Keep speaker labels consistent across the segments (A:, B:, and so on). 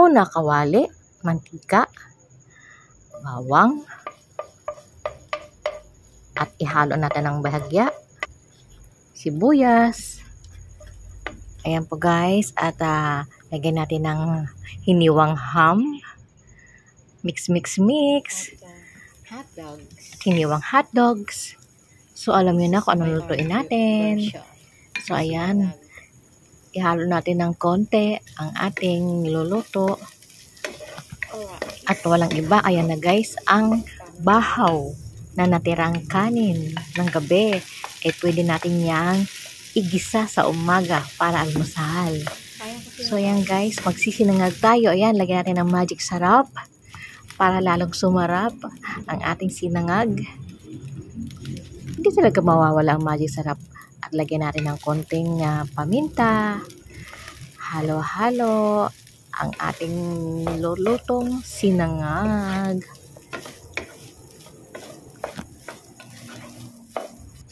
A: Una, kawali, mantika, bawang, at ihalo natin ng bahagya, sibuyas. Ayan po guys, at lagyan natin ng hiniwang ham, mix.
B: Hot dogs.
A: At hiniwang hotdogs. So alam niyo na kung anong lutuin natin. So ayan, ihalo natin ng konti ang ating niluluto. At walang iba, ayan na guys, ang bahaw na natirang kanin ng gabi. Eh pwede natin yang igisa sa umaga para almusal. So ayan guys, magsisinangag tayo. Ayan, lagyan natin ng magic sarap para lalong sumarap ang ating sinangag. Hindi talaga mawawala ang magic sarap. At lagyan natin ng konting paminta. Halo-halo ang ating nilulutong sinangag.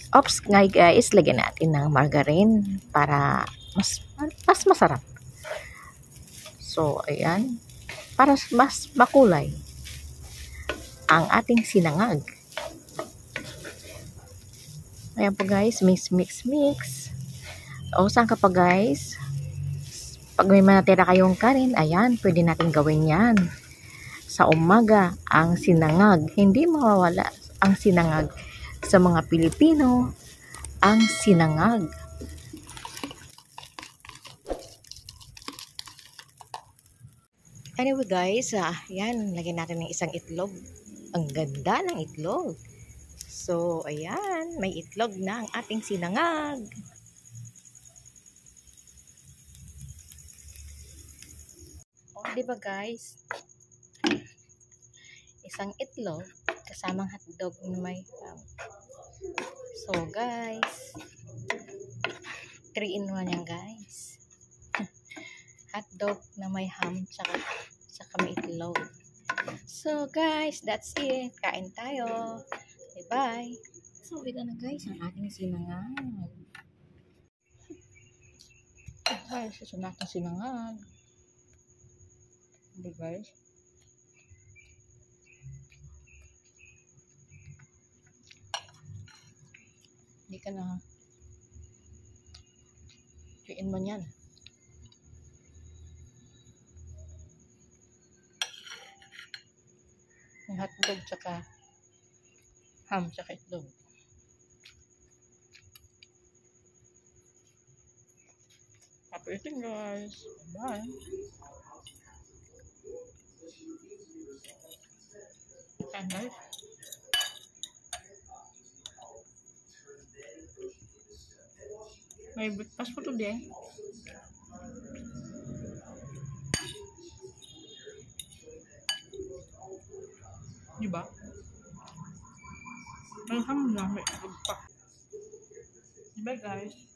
A: Oops, guys, lagyan natin ng margarine para mas masarap. So, ayan, para mas makulay ang ating sinangag. Ayan po guys, mix. O, saan ka pa guys? Pag may natira kayong kanin, ayan, pwede natin gawin yan. Sa umaga, ang sinangag, hindi mawawala ang sinangag. Sa mga Pilipino, ang sinangag. Anyway guys, yan, lagyan natin ng isang itlog. Ang ganda ng itlog. So, ayan, may itlog na ang ating sinangag. O, diba guys? Isang itlog kasamang hotdog na may so guys, 3-in-1 yan guys. Hotdog na may ham tsaka may itlog. So guys, that's it. Kain tayo. Bye. So ito na guys ang ating sinangag. Guys, ito na ating sinangag. Hindi guys. Hindi ka na 3-in-1 yan. Yung hotdog tsaka ham tsaka itlog. Happy eating guys. Bye. And guys. May breakfast po today. Diba? May ham na, may itlog pa. Diba guys?